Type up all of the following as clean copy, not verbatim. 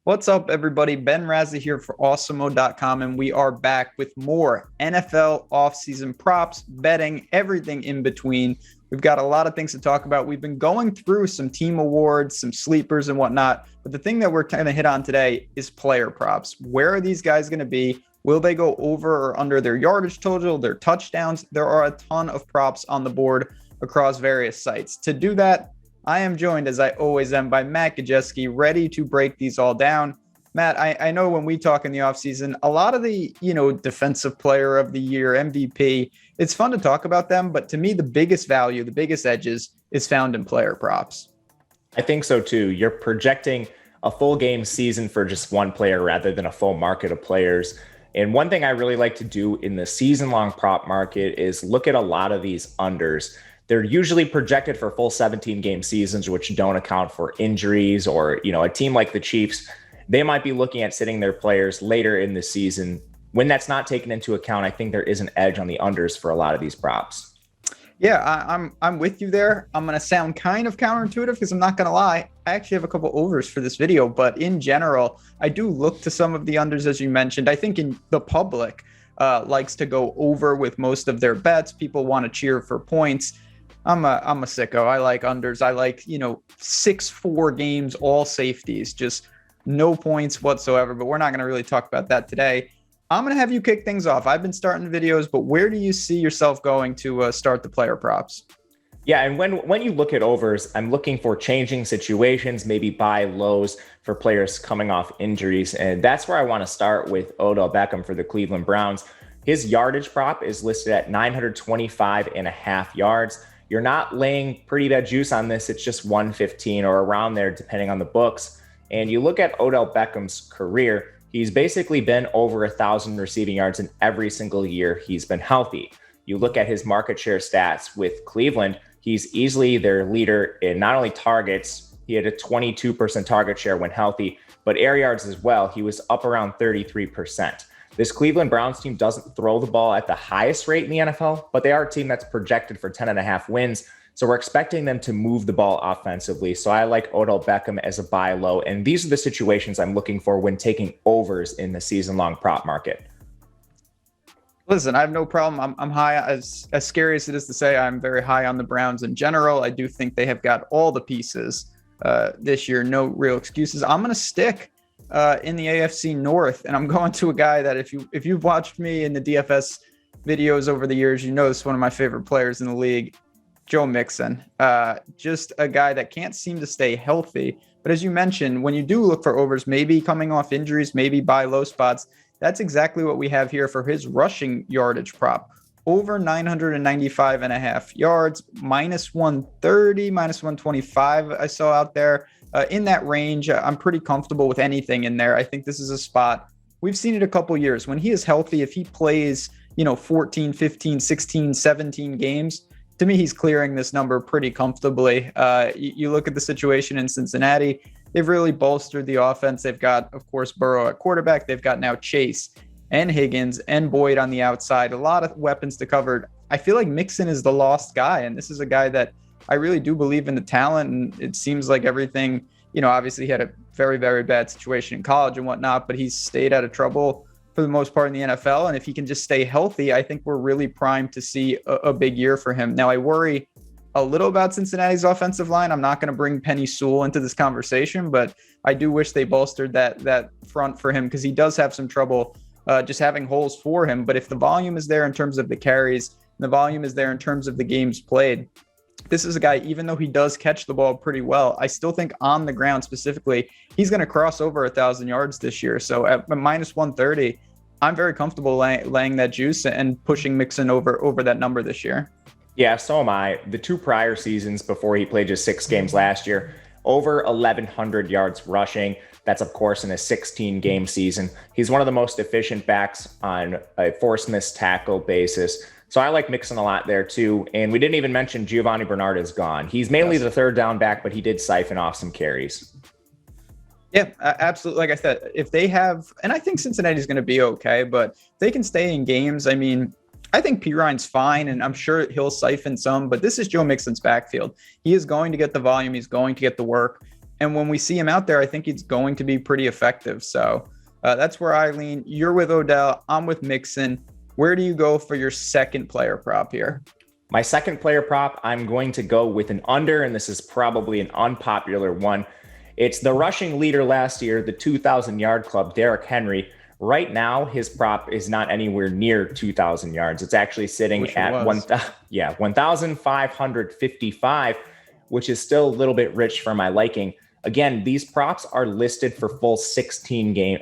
What's up, everybody? Ben Rasa here for Awesemo.com, and we are back with more NFL offseason props, betting, everything in between. We've got a lot of things to talk about. We've been going through some team awards, some sleepers, and whatnot. But the thing that we're going to hit on today is player props. Where are these guys going to be? Will they go over or under their yardage total, their touchdowns? There are a ton of props on the board across various sites. To do that, I am joined, as I always am, by Matt Gajewski, ready to break these all down. Matt, I know when we talk in the offseason, a lot of the, defensive player of the year, MVP, it's fun to talk about them. But to me, the biggest value, the biggest edges is found in player props. I think so, too. You're projecting a full game season for just one player rather than a full market of players. And one thing I really like to do in the season-long prop market is look at a lot of these unders. They're usually projected for full 17-game seasons, which don't account for injuries or, a team like the Chiefs, they might be looking at sitting their players later in the season. When that's not taken into account, I think there is an edge on the unders for a lot of these props. Yeah, I'm with you there. I'm going to sound kind of counterintuitive because I'm not going to lie. I actually have a couple overs for this video, but in general, I do look to some of the unders, as you mentioned. I think in the public likes to go over with most of their bets. People want to cheer for points. I'm a sicko. I like unders. I like, 6-4 games, all safeties, just no points whatsoever. But we're not going to really talk about that today. I'm going to have you kick things off. I've been starting videos, but where do you see yourself going to start the player props? Yeah, and when you look at overs, I'm looking for changing situations, maybe buy lows for players coming off injuries. And that's where I want to start with Odell Beckham for the Cleveland Browns. His yardage prop is listed at 925.5 yards. You're not laying pretty bad juice on this. It's just 115 or around there, depending on the books. And you look at Odell Beckham's career, he's basically been over 1,000 receiving yards in every single year he's been healthy. You look at his market share stats with Cleveland, he's easily their leader in not only targets, he had a 22% target share when healthy, but air yards as well. He was up around 33%. This Cleveland Browns team doesn't throw the ball at the highest rate in the NFL, but they are a team that's projected for 10.5 wins. So we're expecting them to move the ball offensively. So I like Odell Beckham as a buy low. And these are the situations I'm looking for when taking overs in the season-long prop market. Listen, I have no problem. I'm high, as scary as it is to say, I'm very high on the Browns in general. I do think they have got all the pieces this year. No real excuses. I'm going to stick in the AFC North, and I'm going to a guy that if you've watched me in the DFS videos over the years, this is one of my favorite players in the league, Joe Mixon. Just a guy that can't seem to stay healthy. But as you mentioned, when you do look for overs, maybe coming off injuries, maybe buy low spots, that's exactly what we have here for his rushing yardage prop. Over 995.5 yards, minus 130, minus 125 I saw out there. In that range, I'm pretty comfortable with anything in there. I think this is a spot. We've seen it a couple years. When he is healthy, if he plays, 14, 15, 16, 17 games, to me, he's clearing this number pretty comfortably. You look at the situation in Cincinnati, they've really bolstered the offense. They've got, of course, Burrow at quarterback. They've got now Chase and Higgins and Boyd on the outside. A lot of weapons to cover. I feel like Mixon is the lost guy, and this is a guy that I really do believe in the talent, and it seems like everything, obviously he had a very, very bad situation in college and whatnot, but he's stayed out of trouble for the most part in the NFL. And if he can just stay healthy, I think we're really primed to see a big year for him. Now, I worry a little about Cincinnati's offensive line. I'm not going to bring Penny Sewell into this conversation, but I do wish they bolstered that front for him because he does have some trouble just having holes for him. But if the volume is there in terms of the carries, and the volume is there in terms of the games played, this is a guy, even though he does catch the ball pretty well, I still think on the ground specifically, he's going to cross over 1,000 yards this year. So at minus 130, I'm very comfortable laying that juice and pushing Mixon over that number this year. Yeah, so am I. The two prior seasons before he played just 6 games last year, over 1,100 yards rushing. That's, of course, in a 16-game season. He's one of the most efficient backs on a forced missed tackle basis. So I like Mixon a lot there too. And we didn't even mention Giovanni Bernard is gone. He's mainly the third down back, but he did siphon off some carries. Yeah, absolutely. Like I said, if they have, and I think Cincinnati's going to be okay, but if they can stay in games, I mean, I think Perine's fine, and I'm sure he'll siphon some, but this is Joe Mixon's backfield. He is going to get the volume. He's going to get the work. And when we see him out there, I think he's going to be pretty effective. So that's where I lean. You're with Odell. I'm with Mixon. Where do you go for your second player prop here? My second player prop, I'm going to go with an under, and this is probably an unpopular one. It's the rushing leader last year, the 2,000-yard club, Derrick Henry. Right now, his prop is not anywhere near 2,000 yards. It's actually sitting at 1,555, which is still a little bit rich for my liking. Again, these props are listed for full 17 game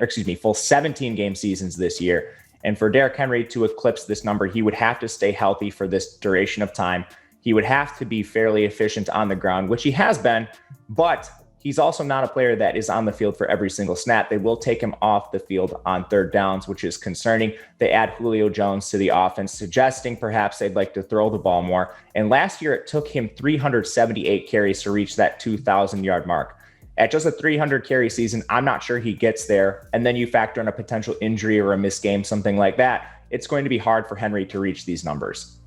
seasons this year. And for Derrick Henry to eclipse this number, he would have to stay healthy for this duration of time. He would have to be fairly efficient on the ground, which he has been, but he's also not a player that is on the field for every single snap. They will take him off the field on third downs, which is concerning. They add Julio Jones to the offense, suggesting perhaps they'd like to throw the ball more. And last year, it took him 378 carries to reach that 2,000-yard mark. At just a 300 carry season, I'm not sure he gets there. And then you factor in a potential injury or a missed game, something like that. It's going to be hard for Henry to reach these numbers.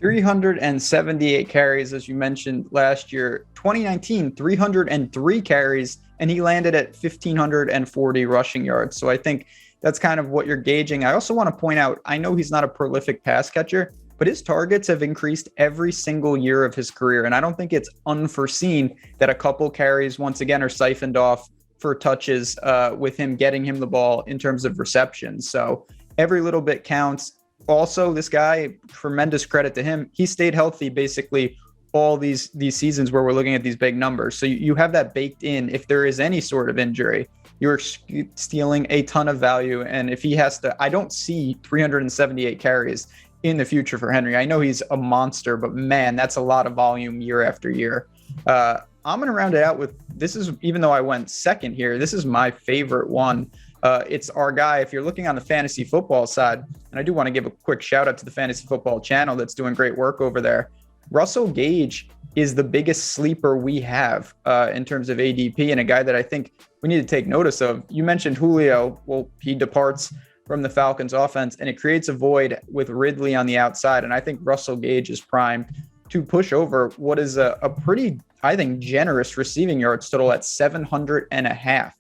378 carries, as you mentioned last year. 2019, 303 carries, and he landed at 1,540 rushing yards. So I think that's kind of what you're gauging. I also want to point out, I know he's not a prolific pass catcher, but his targets have increased every single year of his career. And I don't think it's unforeseen that a couple carries, once again, are siphoned off for touches with him getting him the ball in terms of receptions. So every little bit counts. Also, this guy, tremendous credit to him. He stayed healthy basically all these seasons where we're looking at these big numbers. So you have that baked in. If there is any sort of injury, you're stealing a ton of value. And if he has to, I don't see 378 carries in the future for Henry. I know he's a monster, but man, that's a lot of volume year after year. I'm going to round it out with, this is, even though I went second here, this is my favorite one. It's our guy. If you're looking on the fantasy football side, and I do want to give a quick shout out to the fantasy football channel that's doing great work over there. Russell Gage is the biggest sleeper we have in terms of ADP, and a guy that I think we need to take notice of. You mentioned Julio. Well, he departs from the Falcons offense, and it creates a void with Ridley on the outside. And I think Russell Gage is primed to push over what is a pretty, I think, generous receiving yards total at 700.5.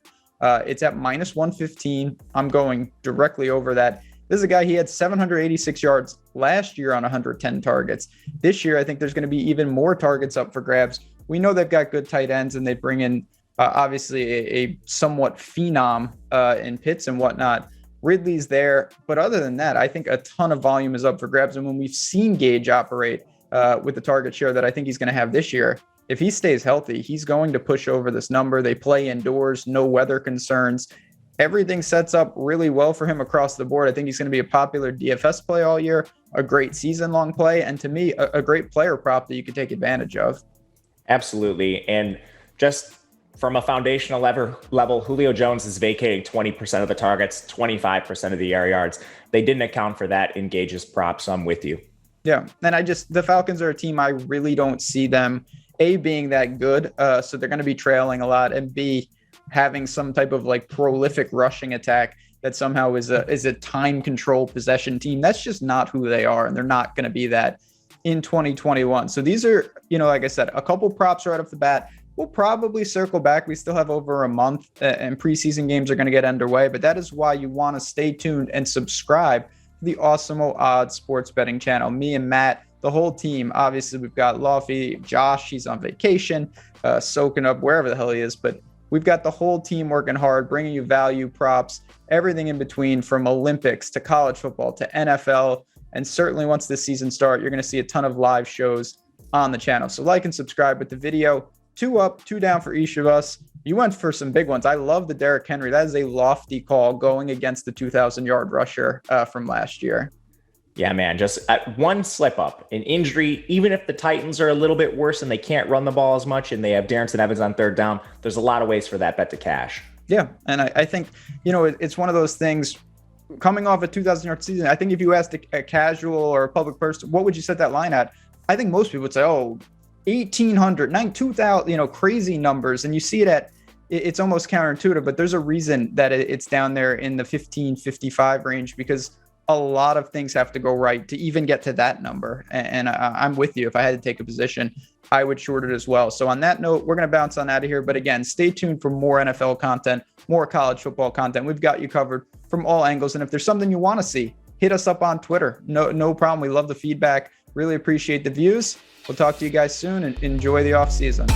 It's at minus 115. I'm going directly over that. This is a guy, he had 786 yards last year on 110 targets. This year, I think there's going to be even more targets up for grabs. We know they've got good tight ends, and they bring in obviously a somewhat phenom in Pitts and whatnot. Ridley's there. But other than that, I think a ton of volume is up for grabs. And when we've seen Gage operate with the target share that I think he's going to have this year, if he stays healthy, he's going to push over this number. They play indoors, no weather concerns. Everything sets up really well for him across the board. I think he's going to be a popular DFS play all year, a great season-long play, and to me, a great player prop that you could take advantage of. Absolutely. And just from a foundational level, Julio Jones is vacating 20% of the targets, 25% of the air yards. They didn't account for that in Gage's prop, so I'm with you. Yeah, and the Falcons are a team I really don't see them, A, being that good, so they're going to be trailing a lot, and B, having some type of like prolific rushing attack that somehow is a time control possession team. That's just not who they are, and they're not going to be that in 2021. So these are, like I said, a couple props right off the bat. We'll probably circle back. We still have over a month, and preseason games are going to get underway, but that is why you want to stay tuned and subscribe to the Awesemo Odds sports betting channel. Me and Matt, the whole team. Obviously, we've got Lofty, Josh, he's on vacation, soaking up wherever the hell he is, but we've got the whole team working hard, bringing you value, props, everything in between, from Olympics to college football to NFL. And certainly once this season starts, you're going to see a ton of live shows on the channel. So like and subscribe with the video. 2 up, 2 down for each of us. You went for some big ones. I love the Derrick Henry. That is a lofty call going against the 2,000-yard rusher from last year. Yeah, man, just at one slip up, an injury, even if the Titans are a little bit worse and they can't run the ball as much and they have Darrington Evans on third down, there's a lot of ways for that bet to cash. Yeah, and I think, it's one of those things coming off a 2,000-yard season. I think if you asked a casual or a public person, what would you set that line at? I think most people would say, 1,800, 2,000, crazy numbers. And you see it it's almost counterintuitive, but there's a reason that it's down there in the 1555 range, because a lot of things have to go right to even get to that number. And I'm with you. If I had to take a position, I would short it as well. So on that note, we're going to bounce on out of here. But again, stay tuned for more NFL content, more college football content. We've got you covered from all angles. And if there's something you want to see, hit us up on Twitter. No problem. We love the feedback. Really appreciate the views. We'll talk to you guys soon and enjoy the off season.